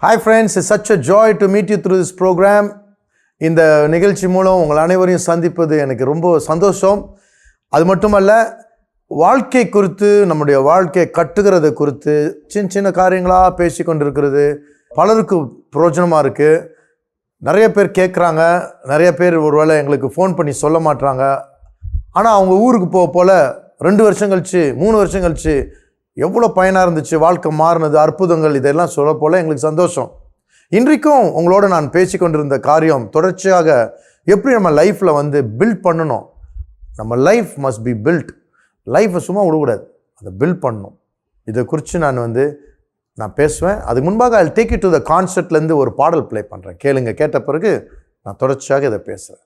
Hi friends, it's such a joy to meet you through this program. இந்த நிகழ்ச்சி மூலம் உங்கள் அனைவரையும் சந்திப்பது எனக்கு ரொம்ப சந்தோஷம். அது மட்டுமல்ல, வாழ்க்கை குறித்து, நம்முடைய வாழ்க்கையை கட்டுகிறது குறித்து சின்ன சின்ன காரியங்களாக பேசி கொண்டிருக்கிறது பலருக்கு பிரயோஜனமாக இருக்குது. நிறைய பேர் கேட்குறாங்க, நிறைய பேர் ஒருவேளை எங்களுக்கு ஃபோன் பண்ணி சொல்ல மாட்றாங்க. ஆனால் அவங்க ஊருக்கு போல 2 வருஷம் கழிச்சு 3 வருஷம் கழிச்சு எவ்வளோ பயனாக இருந்துச்சு, வாழ்க்கை மாறினது, அற்புதங்கள், இதெல்லாம் சொல்ல போல் எங்களுக்கு சந்தோஷம். இன்றைக்கும் உங்களோட நான் பேசி கொண்டிருந்த காரியம் தொடர்ச்சியாக எப்படி நம்ம லைஃப்பில் பில்ட் பண்ணணும். நம்ம லைஃப் மஸ்ட் பி பில்ட். லைஃப்பை சும்மா விடக்கூடாது, அதை பில்ட் பண்ணணும். இதை குறித்து நான் பேசுவேன். அதுக்கு முன்பாக I take it to the கான்செப்ட்லேருந்து ஒரு பாடல் ப்ளே பண்ணுறேன். கேளுங்க. கேட்ட பிறகு நான் தொடர்ச்சியாக இதை பேசுகிறேன்.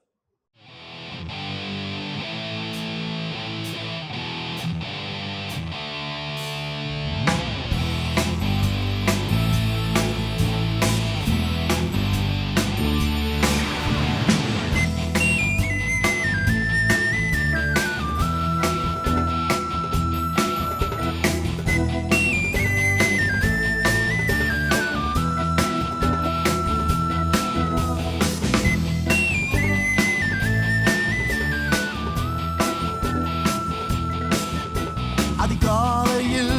அதிகாலையில்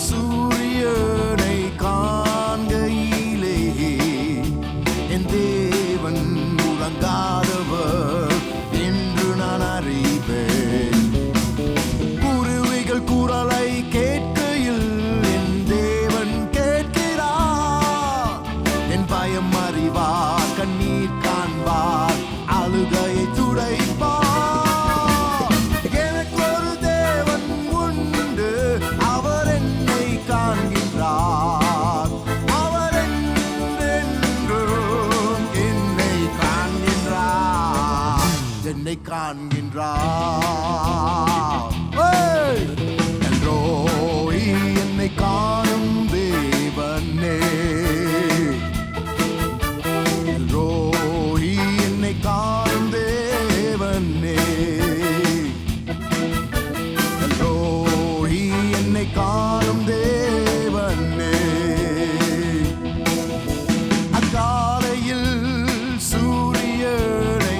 சூரியனை காண்கையிலே என் தேவன் உறங்காதவர் என்று நான் அறிவேன். குருவிகள் குரலை கேட்கையில் என் தேவன் கேட்கிறார். என் பயம் அறிவார், கண்ணீர் காண்பார், அழுகையை துடைப்பார். என்னை காண்கின்றார். எல்லோய் என்னை காணும் தேவனே, எல்லோய் என்னை காணும் தேவனே, எல்லோய் என்னை காணும் தேவனே. அக்காலையில் சூரியனை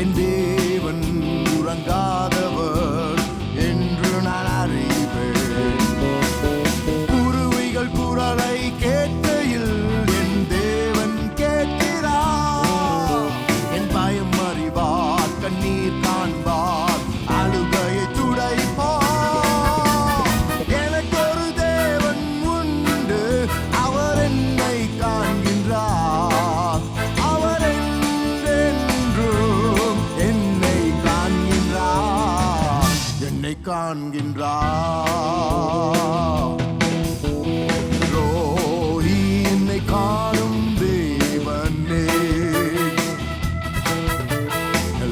என் தேவன் உறங்காதவர் என்று நான் அறிவேன். குருவிகள் குரலை கேட்கையில் என் தேவன் கேட்கிறார். என் பயம் அறிவார், கண்ணீர் காண்பார், அழுகையை துடைப்பார். எனக்கு ஒரு தேவன் உண்டு, அவர் என்னை காண்கின்றார். அவர் காண்கின்றார். ரோஹி என்னை காணும் தேவனே,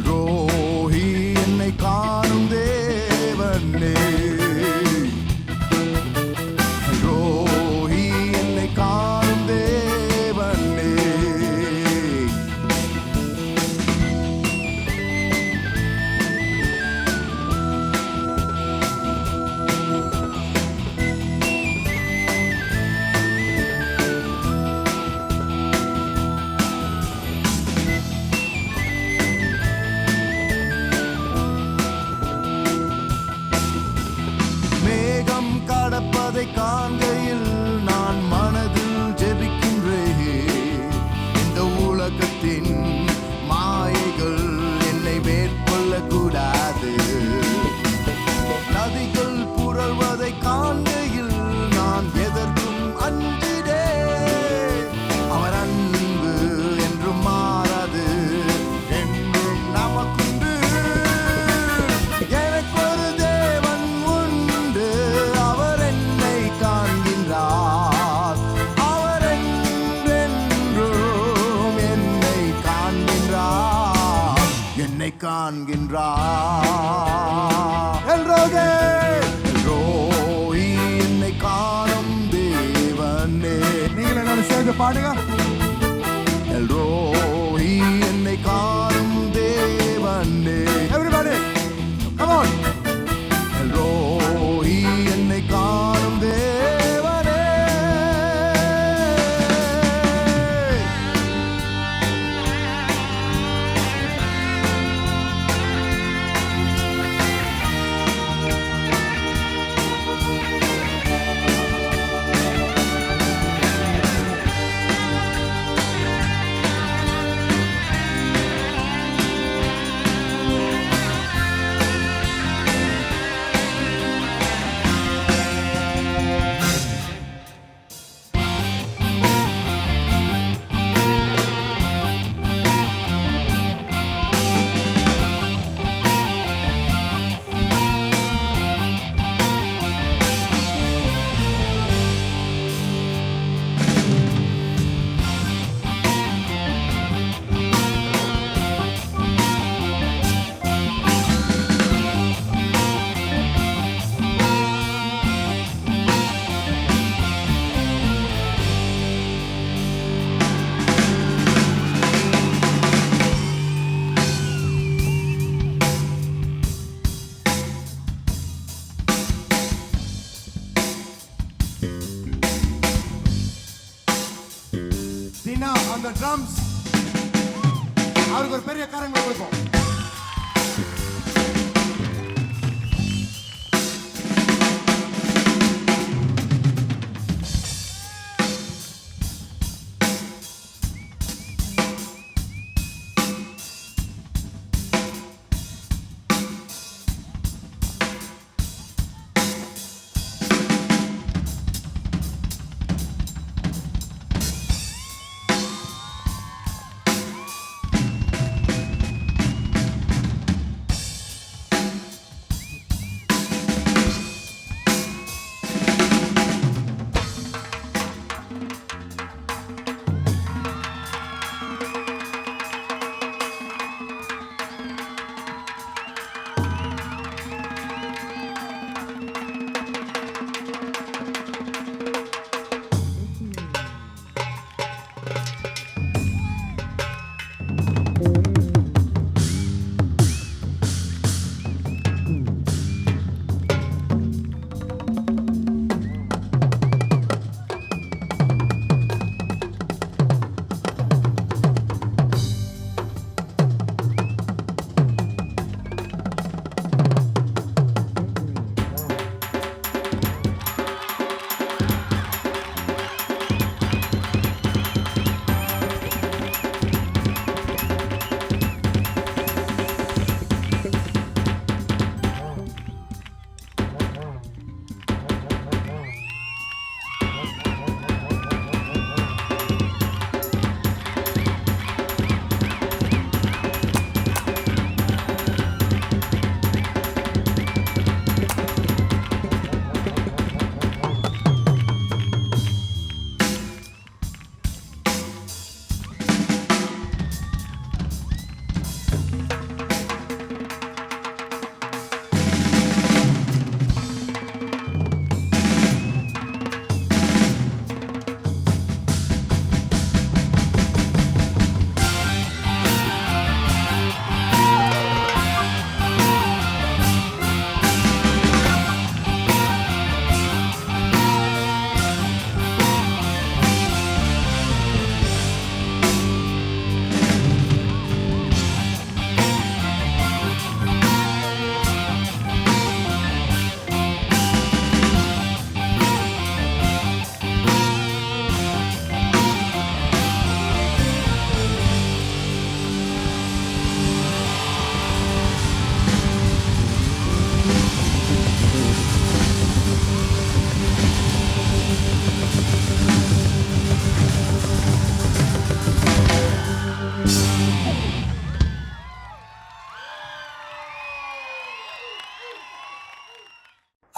ரோஹி என்னை காணும் தேவனே, ரோஹி என்னை காணும் தேவனே. மேகம் கடப்பதை காண்கையில் நான் மனதில் ஜெபிக்கின்றேன். இந்த உலகத்தின் மாயைகள் என்னை மேற்கொள்ள கூடாது. நதிகள் புரள்வதை காண்கையில் நான் எதற்கும் அஞ்சிடேன். அவர் அன்பு என்றும் மாறாது, என்றும் நமக்குண்டு. எனக்கு ஒரு தேவன் உண்டு, அவர் என்னை காண்கின்றார். அவர் என்றென்றும் என்னை காண்கின்றார். என்னை காண்கின்றார். எல்லோய் என்னை காணும் தேவனே. நீங்கள் என்ன சேர்ந்து பாடுங்க. எல்லோய் என்னை காணும் தேவனே. Everybody, come on. எல்லோய் என்னை காணும் தேவனே. on the drums. அவருக்கு ஒரு பெரிய கரங்களை கொடுப்போம்.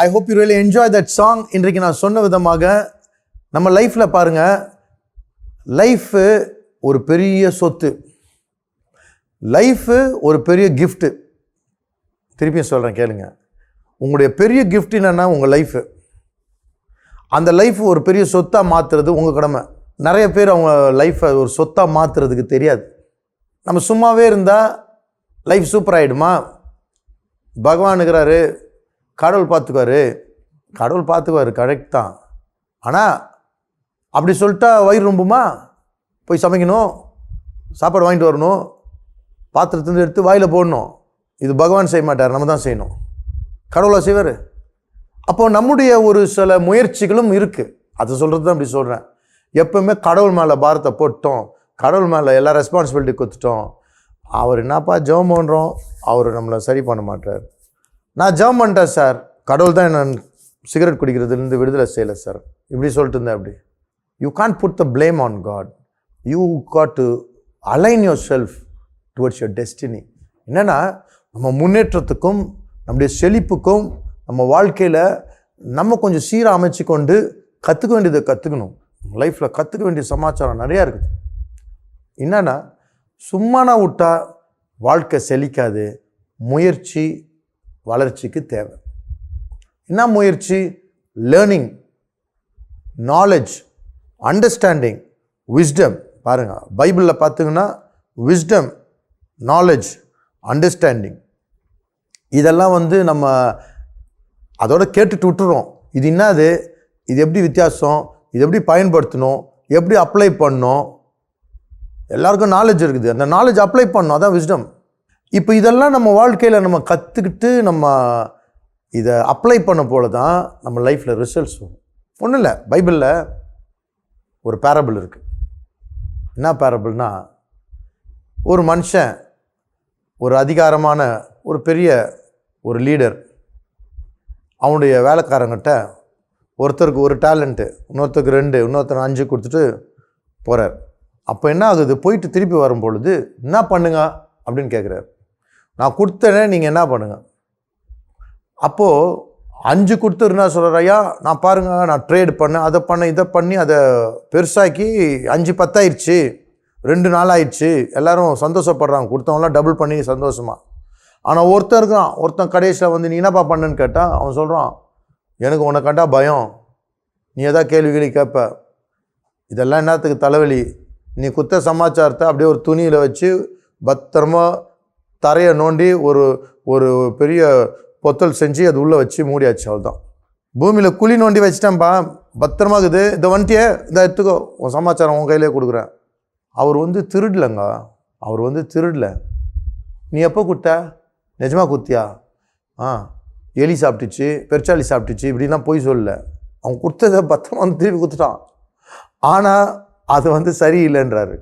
I hope you really enjoy that song. இன்றைக்கு நான் சொன்ன விதமாக நம்ம லைஃப்பில் பாருங்கள், லைஃபு ஒரு பெரிய சொத்து, லைஃபு ஒரு பெரிய கிஃப்ட்டு. திருப்பியும் சொல்கிறேன் கேளுங்க, உங்களுடைய பெரிய கிஃப்ட் என்னென்னா உங்கள் லைஃபு. அந்த லைஃப் ஒரு பெரிய சொத்தாக மாற்றுறது உங்கள் கடமை. நிறைய பேர் அவங்க லைஃப்பை ஒரு சொத்தாக மாற்றுறதுக்கு தெரியாது. நம்ம சும்மாவே இருந்தால் லைஃப் சூப்பர் ஆகிடுமா? பகவான் இருக்கிறாரு, கடவுள் பார்த்துக்குவார், கரெக்ட் தான். ஆனால் அப்படி சொல்லிட்டா வயிறு ரொம்புமா? போய் சமைக்கணும், சாப்பாடு வாங்கிட்டு வரணும், பாத்திரத்துலேருந்து எடுத்து வாயில் போடணும். இது பகவான் செய்ய மாட்டார், நம்ம தான் செய்யணும். கடவுளாக செய்வார். அப்போ நம்முடைய ஒரு சில முயற்சிகளும் இருக்குது. அதை சொல்கிறது தான் அப்படி சொல்கிறேன். எப்பவுமே கடவுள் மேலே பாரத்தை போட்டோம், கடவுள் மேலே எல்லா ரெஸ்பான்சிபிலிட்டி கொடுத்துட்டோம். அவர் என்னப்பா ஜெபம் பண்ணுறோம், அவர் நம்மளை சரி பண்ண மாட்டார். நான் ஜெபம் பண்ணிட்டேன் சார், கடவுள் தான் என்ன சிகரெட் குடிக்கிறதுலேருந்து விடுதலை செய்யலை சார், இப்படி சொல்லிட்டு இருந்தேன். அப்படி you can't put the blame on God. You got to align yourself towards your destiny. என்னென்னா, நம்ம முன்னேற்றத்துக்கும் நம்முடைய செழிப்புக்கும் நம்ம வாழ்க்கையில் நம்ம கொஞ்சம் சீராக அமைச்சு கொண்டு கற்றுக்க வேண்டியதை கற்றுக்கணும். லைஃப்பில் கற்றுக்க வேண்டிய சமாச்சாரம் நிறையா இருக்குது. என்னென்னா, சும்மானா விட்டா வாழ்க்கை செழிக்காது. முயற்சி வளர்ச்சிக்கு தேவை. என்ன முயற்சி? Learning, knowledge, understanding, wisdom. பாருங்கள், பைபிளில் பார்த்தீங்கன்னா விஸ்டம், நாலேஜ், அண்டர்ஸ்டாண்டிங் இதெல்லாம் நம்ம அதோட கேட்டுட்டு விட்டுறோம். இது என்னது, இது எப்படி வித்தியாசம், இது எப்படி பயன்படுத்தணும், எப்படி அப்ளை பண்ணணும், எல்லாருக்கும் நாலேஜ் இருக்குது, அந்த நாலேஜ் அப்ளை பண்ணணும், அதான் விஸ்டம். இப்போ இதெல்லாம் நம்ம வாழ்க்கையில் நம்ம கற்றுக்கிட்டு நம்ம இதை அப்ளை பண்ண போல தான் நம்ம லைஃப்பில் ரிசல்ட்ஸ் வரும். ஒன்றும் இல்லை, பைபிளில் ஒரு பேரபிள் இருக்குது. என்ன பேரபிள்னா, ஒரு மனுஷன் ஒரு அதிகாரமான ஒரு பெரிய ஒரு லீடர் அவனுடைய வேலைக்காரங்கிட்ட ஒருத்தருக்கு ஒரு டேலண்ட்டு, இன்னொருத்தருக்கு 2, இன்னொருத்தர் 5 கொடுத்துட்டு போகிறார். அப்போ என்ன ஆகுது, போயிட்டு திருப்பி வரும் பொழுது என்ன பண்ணுங்க அப்படின்னு கேட்குறாரு. நான் கொடுத்தேனே, நீங்கள் என்ன பண்ணுங்க. அப்போது 5 கொடுத்துரு என்ன சொல்கிறார், ஐயா நான் பாருங்கள், நான் ட்ரேட் பண்ணேன், அதை பண்ணேன், இதை பண்ணி அதை பெருசாக்கி 5 10 ஆயிடுச்சு, 2 நாள் ஆயிடுச்சு, எல்லோரும் சந்தோஷப்படுறாங்க, கொடுத்தவங்களாம் டபுள் பண்ணி சந்தோஷமாக. ஆனால் ஒருத்தன் இருக்கான், ஒருத்தன் கடைசியில் வந்து நீ என்னப்பா பண்ணுன்னு கேட்டால் அவன் சொல்கிறான், எனக்கு உன்னை கண்டா பயம், நீ எதாவது கேள்வி கேட்ப, இதெல்லாம் என்னத்துக்கு தலைவலி, நீ குத்த சமாச்சாரத்தை அப்படியே ஒரு துணியில் வச்சு பத்திரமா தரையை நோண்டி ஒரு ஒரு பெரிய பொத்தல் செஞ்சு அது உள்ளே வச்சு மூடியாச்சு, அவ்வளோதான். பூமியில் குழி நோண்டி வச்சிட்டேன்ப்பா, பத்திரமாக்குது, இதை வந்துட்டியே, இதை எடுத்துக்கோ, உன் சமாச்சாரம் உன் கையிலே கொடுக்குறேன். அவர் வந்து திருடலைங்க, அவர் வந்து திருடலை. நீ எப்போ கொடுத்த, நிஜமாக குத்தியா, எலி சாப்பிட்டுச்சு, பெருச்சாலி சாப்பிட்டுச்சு, இப்படிலாம் போய் சொல்லலை. அவன் கொடுத்ததை பத்திரமா வந்து திருப்பி கொடுத்துட்டான். ஆனால் அது வந்து சரியில்லைன்றாரு.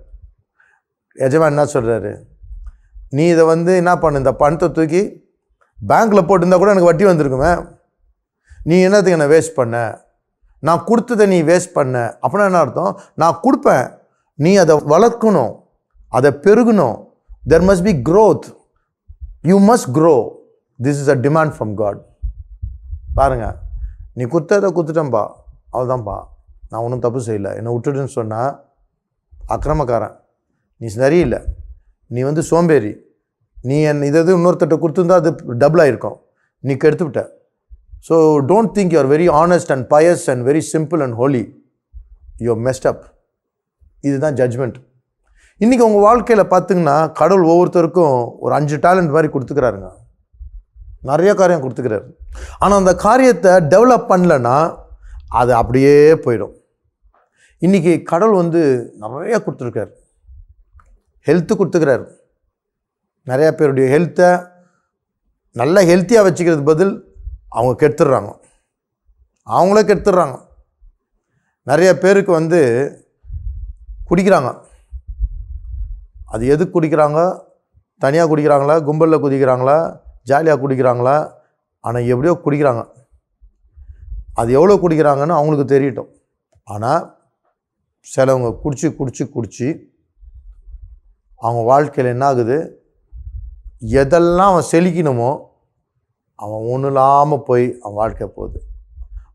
எஜமான் என்ன சொல்கிறாரு, நீ இதை வந்து என்ன பண்ணு, இந்த பணத்தை தூக்கி பேங்க்கில் போட்டிருந்தா கூட எனக்கு வட்டி வந்திருக்குமே, நீ என்னத்துக்கு என்னை வேஸ்ட் பண்ண, நான் கொடுத்ததை நீ வேஸ்ட் பண்ண. அப்படின்னா என்ன அர்த்தம், நான் கொடுப்பேன், நீ அதை வளர்க்கணும், அதை பெருகணும். there must be growth, you must grow, this is a demand from God. பாருங்கள், நீ கொடுத்ததை கொடுத்துட்டேன்ப்பா, அவ்வளோதான்ப்பா, நான் ஒன்றும் தப்பு செய்யலை, என்னை விட்டுடுன்னு சொன்னால் அக்கிரமக்காரன், நீ சரியில்லை, நீ வந்து சோம்பேறி, நீ இதை இன்னொருத்தட்ட கொடுத்துருந்தா அது டபுள் ஆகிருக்கும், நீ கெடுத்துவிட்ட. So don't think you are very honest and pious and very simple and holy, you are messed up. இதுதான் ஜட்ஜ்மெண்ட். இன்றைக்கி உங்கள் வாழ்க்கையில் பார்த்திங்கன்னா கடவுள் ஒவ்வொருத்தருக்கும் ஒரு 5 டேலண்ட் மாதிரி கொடுத்துக்கிறாருங்க, நிறைய காரியம் கொடுத்துக்கிறாரு. ஆனால் அந்த காரியத்தை டெவலப் பண்ணலைன்னா அது அப்படியே போயிடும். இன்றைக்கி கடவுள் வந்து நிறைய கொடுத்துருக்காரு, ஹெல்த்து கொடுத்துக்கிறாரு. நிறையா பேருடைய ஹெல்த்தை நல்லா ஹெல்த்தியாக வச்சுக்கிறது பதில் அவங்க கெடுத்துடுறாங்க, அவங்களே கெடுத்துடுறாங்க. நிறைய பேருக்கு வந்து குடிக்கிறாங்க, அது எதுக்கு குடிக்கிறாங்க, தனியாக குடிக்கிறாங்களா, கும்பலில் குடிக்கிறாங்களா, ஜாலியாக குடிக்கிறாங்களா, ஆனால் எப்படியோ குடிக்கிறாங்க. அது எவ்வளோ குடிக்கிறாங்கன்னு அவங்களுக்கு தெரியட்டும். ஆனால் சிலவங்க குடிச்சு குடிச்சு குடிச்சு அவங்க வாழ்க்கையில் என்ன ஆகுது, எதெல்லாம் அவன் செழிக்கணுமோ அவன் ஒன்றும் இல்லாமல் போய் அவன் வாழ்க்கை போகுது,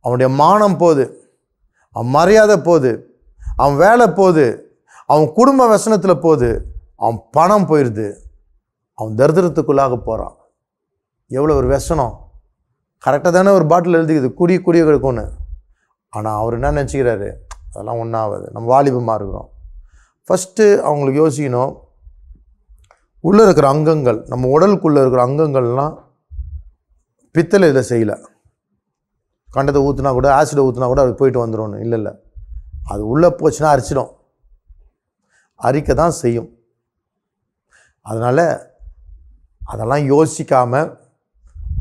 அவனுடைய மானம் போகுது, அவன் மரியாதை போகுது, அவன் வேலை போகுது, அவன் குடும்ப வசனத்தில் போகுது, அவன் பணம் போயிடுது, அவன் தரித்திரத்துக்குள்ளாக போகிறான். எவ்வளோ ஒரு व्यசனம். கரெக்டாக தானே ஒரு பாட்டில் எழுதிக்குது, குடி கிடைக்கும்னு. ஆனால் அவர் என்ன நினச்சிக்கிறாரு, அதெல்லாம் ஒன்றாகாது, நம்ம வாலிபமாக இருக்கிறோம். ஃபஸ்ட்டு அவங்களுக்கு யோசிக்கணும், உள்ளே இருக்கிற அங்கங்கள், நம்ம உடலுக்குள்ளே இருக்கிற அங்கங்கள்லாம் பித்தளை இதை செய்யலை, கண்டத்தை ஊற்றினா கூட, ஆசிடை ஊற்றினா கூட அது போயிட்டு வந்துடும். இல்லை, அது உள்ளே போச்சுன்னா அரிச்சிடும், அரிக்க தான் செய்யும். அதனால் அதெல்லாம் யோசிக்காமல்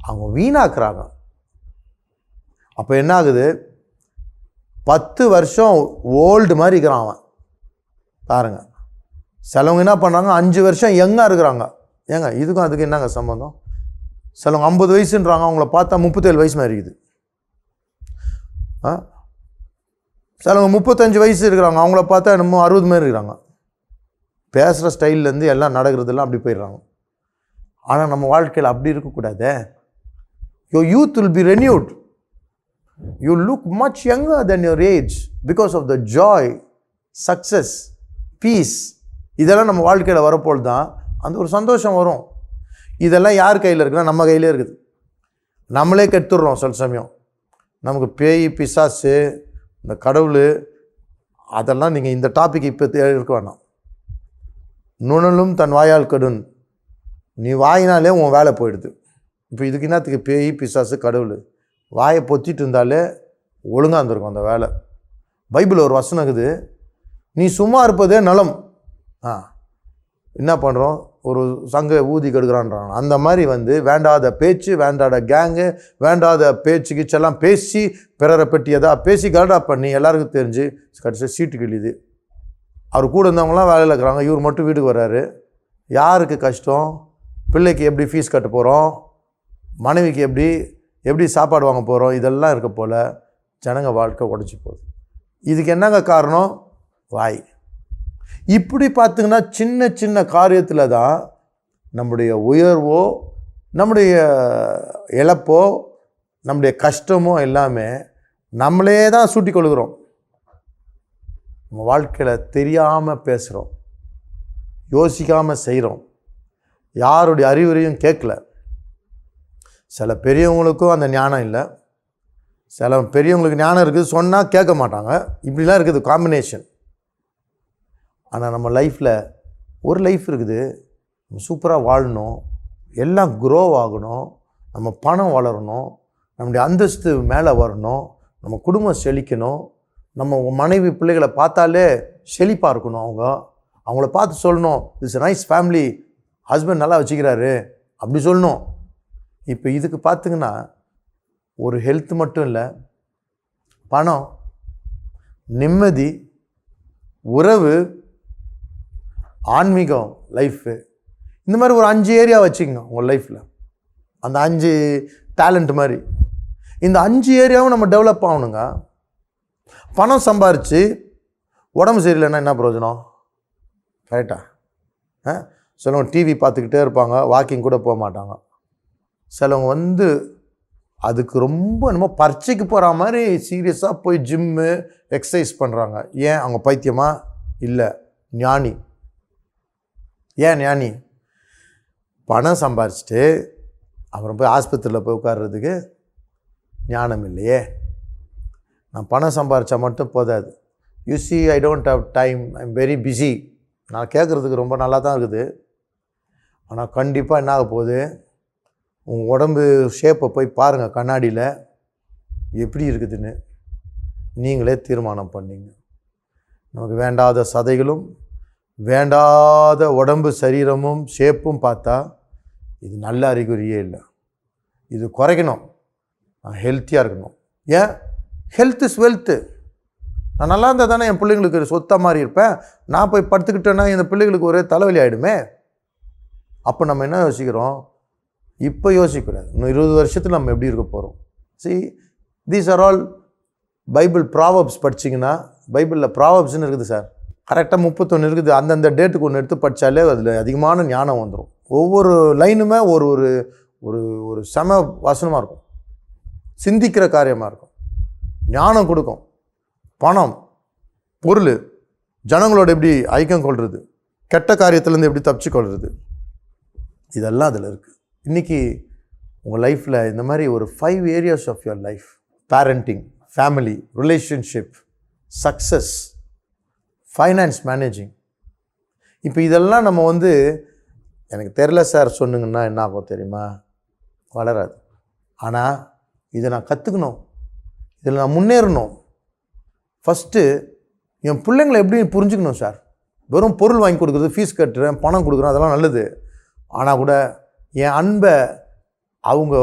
அவங்க வீணாக்குறாங்க. அப்போ என்ன ஆகுது, 10 வருஷம் ஓல்டு மாதிரி இருக்கிறான் அவன். பாருங்க, சிலவங்க என்ன பண்ணுறாங்க, 5 வருஷம் யங்காக இருக்கிறாங்க. ஏங்க இதுக்கும் அதுக்கு என்னங்க சம்பந்தம்? சிலவங்க 50 வயசுன்றாங்க, அவங்கள பார்த்தா 37 வயசு மாதிரி இருக்குது. சிலவங்க 35 வயசு இருக்கிறாங்க, அவங்கள பார்த்தா என்னமோ 60 மாதிரி இருக்கிறாங்க. பேசுகிற ஸ்டைல்லேருந்து எல்லாம் நடக்கிறதெல்லாம் அப்படி போயிடுறாங்க. ஆனால் நம்ம வாழ்க்கையில் அப்படி இருக்கக்கூடாதே. Your youth will be renewed. You look much younger than your age because of the joy, success, peace. இதெல்லாம் நம்ம வாழ்க்கையில் வரப்போல் தான் அந்த ஒரு சந்தோஷம் வரும். இதெல்லாம் யார் கையில் இருக்குன்னா நம்ம கையிலே இருக்குது. நம்மளே கெடுத்துடுறோம். சில சமயம் நமக்கு பேய் பிசாசு இந்த கடவுள் அதெல்லாம் நீங்கள் இந்த டாபிக் இப்போ இருக்க வேணாம். நுணலும் தன் வாயால் கெடுன், நீ வாயினாலே உன் வேலை போயிடுது. இப்போ இதுக்கு என்னத்துக்கு பேய் பிசாசு கடவுள்? வாயை பொத்திட்டு இருந்தாலே ஒழுங்காக இருந்திருக்கும் அந்த வேலை. பைபிள் ஒரு வசனம் இருக்குது, நீ சும்மா இருப்பதே நலம், என்ன பண்ணுறோம், ஒரு சங்க ஊதி கெடுக்கிறான்றாங்க. அந்த மாதிரி வந்து வேண்டாத பேச்சு, வேண்டாத கேங்கு, வேண்டாத பேச்சு கீச்செல்லாம் பேசி பிறரை பற்றி எதாவது பேசி கலடா பண்ணி எல்லாருக்கும் தெரிஞ்சு கடைசியாக சீட்டு கிழியுது. அவர் கூட இருந்தவங்களாம் வேலையில் இருக்கிறாங்க, இவர் மட்டும் வீட்டுக்கு வர்றாரு. யாருக்கு கஷ்டம்? பிள்ளைக்கு எப்படி ஃபீஸ் கட்ட போகிறோம், மனைவிக்கு எப்படி சாப்பாடு வாங்க போகிறோம், இதெல்லாம் இருக்க போல் ஜனங்க வாழ்க்கை உடச்சி போகுது. இதுக்கு என்னங்க காரணம்? வாய். இப்படி பார்த்திங்கன்னா சின்ன சின்ன காரியத்தில் தான் நம்முடைய உயர்வோ, நம்முடைய இழப்போ, நம்முடைய கஷ்டமோ எல்லாமே நம்மளே தான் சூட்டி கொள்கிறோம். நம்ம வாழ்க்கையில் தெரியாமல் பேசுகிறோம், யோசிக்காமல் செய்கிறோம், யாருடைய அறிவுரையும் கேட்கல. சில பெரியவங்களுக்கும் அந்த ஞானம் இல்லை, சில பெரியவங்களுக்கு ஞானம் இருக்குது, சொன்னால் கேட்க மாட்டாங்க. இப்படிலாம் இருக்குது காம்பினேஷன். ஆனால் நம்ம லைஃப்பில் ஒரு லைஃப் இருக்குது, நம்ம சூப்பராக வாழணும், எல்லாம் க்ரோ ஆகணும், நம்ம பணம் வளரணும், நம்முடைய அந்தஸ்து மேலே வரணும், நம்ம குடும்பம் செழிக்கணும், நம்ம மனைவி பிள்ளைகளை பார்த்தாலே செழிப்பாக இருக்கணும். அவங்கள பார்த்து சொல்லணும், இட்ஸ் நைஸ் ஃபேமிலி, ஹஸ்பண்ட் நல்லா வச்சுக்கிறாரு அப்படி சொல்லணும். இப்போ இதுக்கு பார்த்திங்கன்னா ஒரு ஹெல்த் மட்டும் இல்லை, பணம், நிம்மதி, உறவு, ஆன்மீகம், லைஃபு, இந்த மாதிரி ஒரு 5 ஏரியா வச்சுக்கோங்க உங்கள் லைஃப்பில். அந்த 5 டேலண்ட் மாதிரி இந்த 5 ஏரியாவும் நம்ம டெவலப் ஆகணுங்க. பணம் சம்பாரித்து உடம்பு சரியில்லைன்னா என்ன பிரயோஜனம்? கரெக்டாக? சிலவங்க டிவி பார்த்துக்கிட்டே இருப்பாங்க, வாக்கிங் கூட போக மாட்டாங்க. சிலவங்க வந்து அதுக்கு ரொம்ப என்னமோ பரீட்சைக்கு போகிற மாதிரி சீரியஸாக போய் ஜிம்மு எக்ஸசைஸ் பண்ணுறாங்க. ஏன்? அவங்க பைத்தியமா? இல்லை, ஞானி. ஏன் ஞானி? பணம் சம்பாரிச்சிட்டு அப்புறம் போய் ஆஸ்பத்திரியில் போய் உட்கார்றதுக்கு ஞானம் இல்லையே. நான் பணம் சம்பாரித்தா மட்டும் போதாது. You see, I don't have time, I am very busy. நான் கேட்குறதுக்கு ரொம்ப நல்லா தான் இருக்குது. ஆனால் கண்டிப்பாக என்ன ஆக போகுது, உங்கள் உடம்பு ஷேப்பை போய் பாருங்கள் கண்ணாடியில் எப்படி இருக்குதுன்னு நீங்களே தீர்மானம் பண்ணிங்க. நமக்கு வேண்டாத சதைகளும் வேண்டாத உடம்பு சரீரமும் ஷேப்பும் பார்த்தா இது நல்ல அறிகுறியே இல்லை. இது குறைக்கணும், நான் ஹெல்த்தியாக இருக்கணும். ஏன்? Health is wealth. நான் நல்லா இருந்தால் தானே என் பிள்ளைங்களுக்கு சொத்த மாதிரி இருப்பேன். நான் போய் படுத்துக்கிட்டேன்னா என் பிள்ளைங்களுக்கு ஒரே தலைவலி ஆகிடுமே. அப்போ நம்ம என்ன யோசிக்கிறோம்? இப்போ யோசிக்கக்கூடாது, இன்னும் 20 வருஷத்தில் நம்ம எப்படி இருக்க போகிறோம். See, these are all Bible Proverbs படிச்சிங்கன்னா, பைபிளில் ப்ராவப்ஸ்ன்னு இருக்குது சார், கரெக்டாக 31 இருக்குது. அந்தந்த டேட்டுக்கு ஒன்று எடுத்து படித்தாலே அதில் அதிகமான ஞானம் வந்துடும். ஒவ்வொரு லைனுமே ஒரு ஒரு ஒரு ஒரு சம வசனமாக இருக்கும், சிந்திக்கிற காரியமாக இருக்கும், ஞானம் கொடுக்கும். பணம், பொருள், ஜனங்களோட எப்படி ஐக்கியம் கொள்வது, கெட்ட காரியத்துலேருந்து எப்படி தப்பிச்சு கொள்வது, இதெல்லாம் அதில் இருக்குது. இன்றைக்கி உங்கள் லைஃப்பில் இந்த மாதிரி ஒரு 5 areas of your life, parenting, family, relationship, success, finance managing. இப்போ இதெல்லாம் நம்ம வந்து எனக்கு தெரில சார் சொன்னுங்கன்னா என்ன ஆகும் தெரியுமா? வளராது. ஆனால் இதை நான் கற்றுக்கணும், இதில் நான் முன்னேறணும். ஃபஸ்ட்டு என் பிள்ளைங்களை எப்படி புரிஞ்சுக்கணும் சார். வெறும் பொருள் வாங்கி கொடுக்குறது, ஃபீஸ் கட்டுறேன், பணம் கொடுக்குறேன், அதெல்லாம் நல்லது. ஆனால் கூட என் அன்பை அவங்க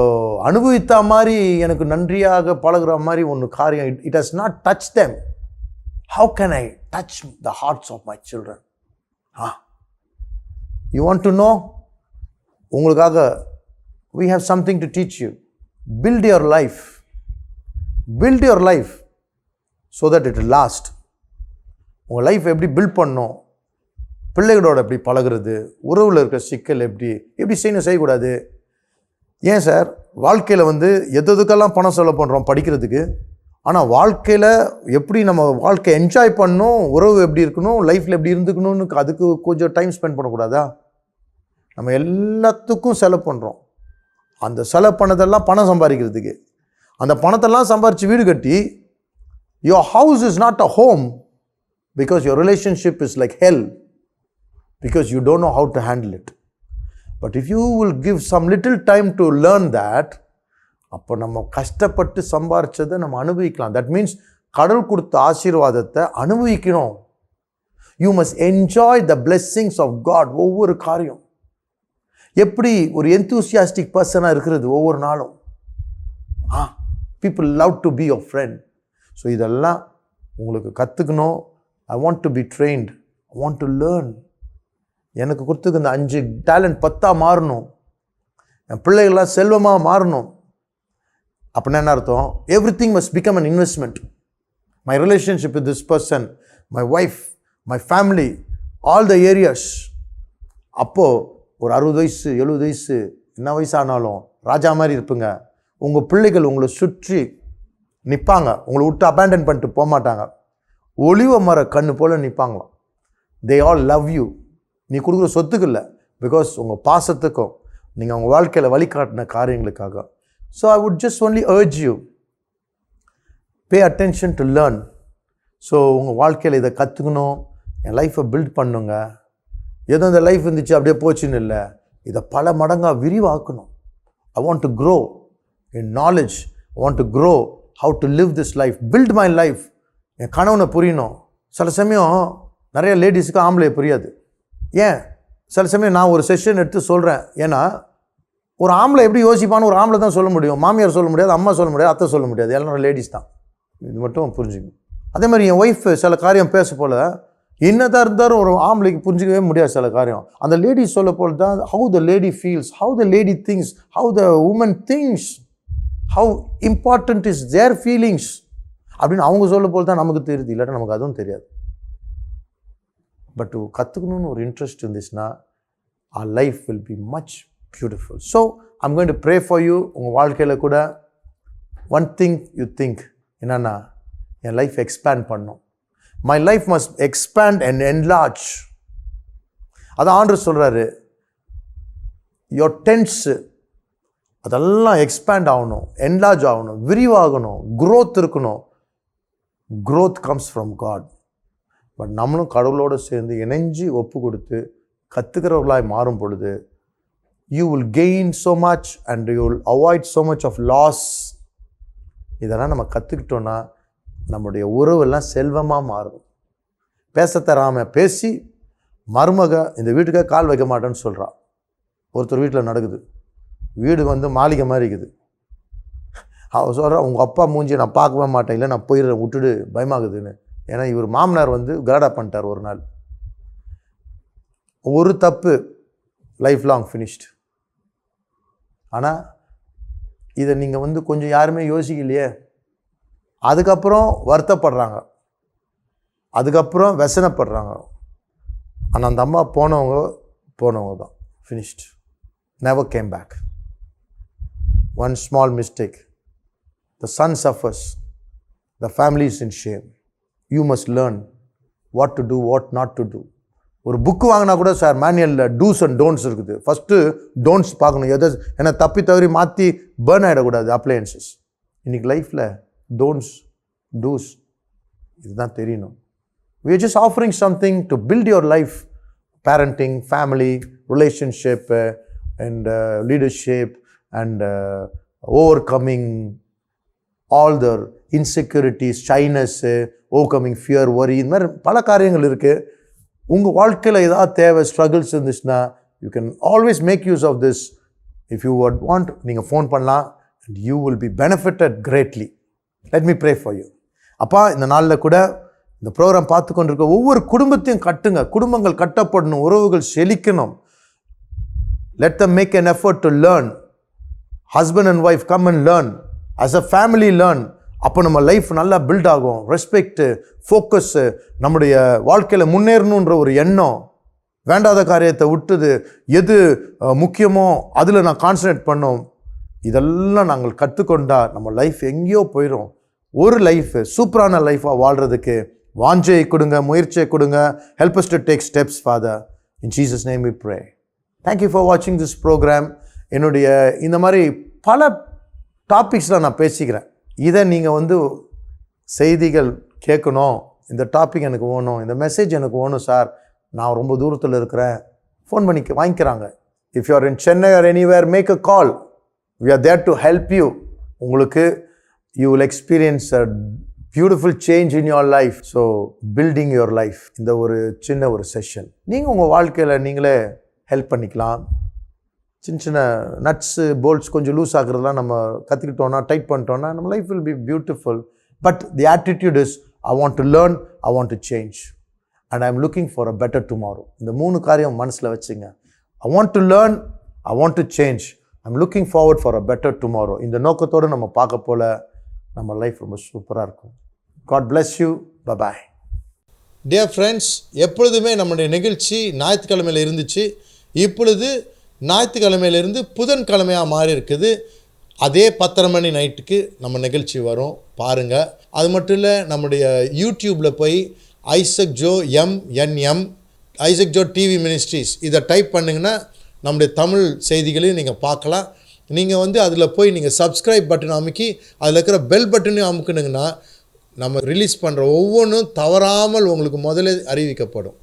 அனுபவித்த மாதிரி எனக்கு நன்றியாக பழகுற மாதிரி ஒன்று காரியம், it has not touch them. How can I touch the hearts of my children? You want to know? உங்களுக்காக we have something to teach you. Build your life so that it will last. உங்கள் life எப்படி build பண்ணணும், பிள்ளைகளோட எப்படி பழகிறது, உறவில் இருக்கிற சிக்கல் எப்படி செய்யணும், செய்யக்கூடாது. ஏன் சார் வாழ்க்கையில் வந்து எதுக்கெல்லாம் பணம் செலவு பண்ணுறோம் படிக்கிறதுக்கு, ஆனால் வாழ்க்கையில் எப்படி நம்ம வாழ்க்கை என்ஜாய் பண்ணணும், உறவு எப்படி இருக்கணும், லைஃப்பில் எப்படி இருந்துக்கணும்னு அதுக்கு கொஞ்சம் டைம் ஸ்பெண்ட் பண்ணக்கூடாதா? நம்ம எல்லாத்துக்கும் செலவு பண்ணுறோம். அந்த செலவு பண்ணதெல்லாம் பணம் சம்பாதிக்கிறதுக்கு. அந்த பணத்தெல்லாம் சம்பாரித்து வீடு கட்டி, your house is not a home because your relationship is like hell, because you don't know how to handle it. But if you will give some little time to learn that, அப்போ நம்ம கஷ்டப்பட்டு சம்பாரிச்சதை நம்ம அனுபவிக்கலாம். That means கடவுள் கொடுத்த ஆசீர்வாதத்தை அனுபவிக்கணும். You must enjoy the blessings of God. ஒவ்வொரு காரியம் எப்படி ஒரு எந்தூசியாஸ்டிக் பர்சனாக இருக்கிறது ஒவ்வொரு நாளும். People love to be your friend. So இதெல்லாம் உங்களுக்கு கற்றுக்கணும். I want to be trained, I want to learn. எனக்கு கொடுத்துக்கு இந்த 5 டேலண்ட் 10 மாறணும், என் பிள்ளைகள்லாம் செல்வமாக மாறணும். அப்படின்னா என்ன அர்த்தம்? Everything must become an investment. My relationship with this person, my wife, my family, all the areas. அப்போது ஒரு 60 வயசு 70 வயசு என்ன வயசானாலும் ராஜா மாதிரி இருப்புங்க. உங்கள் பிள்ளைகள் உங்களை சுற்றி நிற்பாங்க, உங்களை விட்டு அபேண்டன் பண்ணிட்டு போக மாட்டாங்க. ஒளிவ மர கண்ணு போல் நிற்பாங்களாம். They all love you. நீ கொடுக்குற சொத்துக்கு இல்லை, பிகாஸ் உங்கள் பாசத்துக்கும் நீங்கள் உங்கள் வாழ்க்கையில் வழிகாட்டின காரியங்களுக்காக. So I would just only urge you, pay attention to learn. So உங்கள் வாழ்க்கையில் இதை கற்றுக்கணும், என் லைஃப்பை பில்ட் பண்ணுங்க. ஏதோ இந்த லைஃப் இருந்துச்சு அப்படியே போச்சுன்னு இல்லை, இதை பல மடங்காக விரிவாக்கணும். I want to grow in knowledge, I want to grow how to live this life, build my life. என் கணவனை புரியணும். சில சமயம் நிறைய லேடிஸுக்கு ஆம்பளை புரியாது. ஏன்? சில சமயம் நான் ஒரு செஷன் எடுத்து சொல்கிறேன். ஏன்னா ஒரு ஆம்பளை எப்படி யோசிப்பான்னு ஒரு ஆம்பளை தான் சொல்ல முடியும். மாமியார் சொல்ல முடியாது, அம்மா சொல்ல முடியாது, அத்தை சொல்ல முடியாது. எல்லாரும் லேடிஸ் தான். இது மட்டும் புரிஞ்சுக்கணும். அதே மாதிரி என் ஒய்ஃப் சில காரியம் பேச போல் என்னதான் இருந்தாலும் ஒரு ஆம்பளைக்கு புரிஞ்சிக்கவே முடியாது சில காரியம். அந்த லேடி சொல்ல போல் தான் how the lady feels, how the lady thinks, how the woman thinks, how important is their feelings அப்படின்னு அவங்க சொல்ல போல் தான் நமக்கு தெரியுது. இல்லாட்டா நமக்கு அதுவும் தெரியாது. பட் கற்றுக்கணும்னு ஒரு இன்ட்ரெஸ்ட் இருந்துச்சுன்னா our life will be much beautiful. So I'm going to pray for you. உங்கள் வாழ்க்கையில் கூட one thing you think என்னன்னா, என் லைஃப் எக்ஸ்பேண்ட் பண்ணும். My life must expand and enlarge. அதான் ஆண்டவர் சொல்கிறாரு, your tents அதெல்லாம் எக்ஸ்பேண்ட் ஆகணும், என்லார்ஜ் ஆகணும், விரிவாகணும், growth இருக்கணும். growth comes from God. But நம்மளும் கடவுளோடு சேர்ந்து இணைஞ்சு ஒப்பு கொடுத்து கற்றுக்கிறவர்களாய் மாறும் பொழுது you will gain so much and you will avoid so much of loss. இதெல்லாம் நம்ம கற்றுக்கிட்டோன்னா நம்முடைய உறவெல்லாம் செல்வமாக மாறும். பேச தராமல் பேசி மருமக இந்த வீட்டுக்கே கால் வைக்க மாட்டேன்னு சொல்கிறான். ஒருத்தர் வீட்டில் நடக்குது, வீடு மாளிகை மாதிரி இருக்குது. அவள் சொல்கிறா, உங்கள் அப்பா மூஞ்சி நான் பார்க்கவே மாட்டேன், இல்லை நான் போயிடுறேன், விட்டுடு, பயமாகுதுன்னு. ஏன்னா இவர் மாமனார் கராடா பண்ணிட்டார் ஒரு நாள். ஒரு தப்பு, லைஃப் லாங் ஃபினிஷ்டு. ஆனால் இதை நீங்கள் கொஞ்சம் யாருமே யோசிக்கலையே. அதுக்கப்புறம் வருத்தப்படுறாங்க, அதுக்கப்புறம் व्यसனப்படுறாங்க. ஆனால் அந்த அம்மா போனவங்க தான் finished, never came back. One small mistake, the son suffers, the family is in shame. You must learn what to do, what not to do. ஒரு புக்கு வாங்கினா கூட சார் மேனுவலில் டூஸ் அண்ட் டோன்ட்ஸ் இருக்குது. ஃபஸ்ட்டு டோன்ட்ஸ் பார்க்கணும், எதை ஏன்னா தப்பி தவறி மாற்றி பேர்ன் ஆகிடக்கூடாது அப்ளையன்சஸ். இன்றைக்கி லைஃப்பில் டோன்ட்ஸ் டூஸ் இதுதான் தெரியணும். we are just offering something to build your life, parenting, family, relationship and leadership and overcoming all the insecurities, shyness, overcoming fear, worry. இந்த மாதிரி பல காரியங்கள் இருக்குது. உங்கள் வாழ்க்கையில் ஏதாவது தேவை, ஸ்ட்ரகிள்ஸ் இருந்துச்சுன்னா you can always make use of this. If you would want, நீங்கள் ஃபோன் பண்ணலாம் and you will be benefited greatly. Let me pray for you. அப்பா, இந்த நாளில் கூட இந்த ப்ரோக்ராம் பார்த்து கொண்டிருக்க ஒவ்வொரு குடும்பத்தையும் கட்டுங்க. குடும்பங்கள் கட்டப்படணும், உறவுகள் செழிக்கணும். Let them make an effort to learn. Husband and wife come and learn. As a family learn. அப்போ நம்ம லைஃப் நல்லா பில்ட் ஆகும். ரெஸ்பெக்டு, ஃபோக்கஸ்ஸு, நம்முடைய வாழ்க்கையில் முன்னேறணுன்ற ஒரு எண்ணம், வேண்டாத காரியத்தை விட்டுது, எது முக்கியமோ அதில் நான் கான்சன்ட்ரேட் பண்ணோம். இதெல்லாம் நாங்கள் கற்றுக்கொண்டா நம்ம லைஃப் எங்கேயோ போயிடும். ஒரு லைஃப் சூப்பரான லைஃபாக வாழ்கிறதுக்கு வாஞ்சையை கொடுங்க, முயற்சியை கொடுங்க. Help us to take steps, Father. In Jesus' name we pray. Thank you for watching this program. என்னுடைய இந்த மாதிரி பல டாபிக்ஸில் நான் பேசிக்கிறேன். இதை நீங்கள் செய்திகள் கேட்கணும், இந்த டாபிக் எனக்கு வேணும், இந்த மெசேஜ் எனக்கு வேணும் சார், நான் ரொம்ப தூரத்தில் இருக்கிறேன், ஃபோன் பண்ணி வாங்கிக்கிறாங்க. If you are in Chennai or anywhere, make a call. we are there to help you. உங்களுக்கு you will experience a beautiful change in your life. So building your life, இந்த ஒரு சின்ன ஒரு செஷன் நீங்கள் உங்கள் வாழ்க்கையில் நீங்களே ஹெல்ப் பண்ணிக்கலாம். சின்ன சின்ன நட்ஸு போல்ட்ஸ் கொஞ்சம் லூஸ் ஆகுறதுலாம் நம்ம கற்றுக்கிட்டோன்னா, டைட் பண்ணிட்டோன்னா நம்ம life will be beautiful. But the attitude is I want to learn, I want to change and I am looking for a better tomorrow. இந்த 3 காரியம் மனசில் வச்சுங்க. ஐ want to learn, I want to change, I am looking forward for a better tomorrow. இந்த நோக்கத்தோடு நம்ம பார்க்க போல நம்ம லைஃப் ரொம்ப சூப்பராக இருக்கும். God bless you. Bye-bye. Dear friends, எப்பொழுதுமே நம்முடைய நிகழ்ச்சி ஞாயிற்றுக்கிழமையில் இருந்துச்சு. இப்பொழுது ஞாயிற்றுக்கிழமையிலிருந்து புதன்கிழமையாக மாறி இருக்குது. அதே 10:30 மணி நைட்டுக்கு நம்ம நிகழ்ச்சி வரும், பாருங்கள். அது மட்டும் இல்லை, நம்முடைய யூடியூப்பில் போய் Isaac Joe MNM Isaac Joe TV ministries இதை டைப் பண்ணிங்கன்னா நம்முடைய தமிழ் செய்திகளையும் நீங்கள் பார்க்கலாம். நீங்கள் அதில் போய் நீங்கள் சப்ஸ்கிரைப் பட்டன் அமுக்கி அதில் இருக்கிற பெல் பட்டனையும் அமுக்குனிங்கன்னா நம்ம ரிலீஸ் பண்ணுற ஒவ்வொன்றும் தவறாமல் உங்களுக்கு முதல்ல அறிவிக்கப்படும்.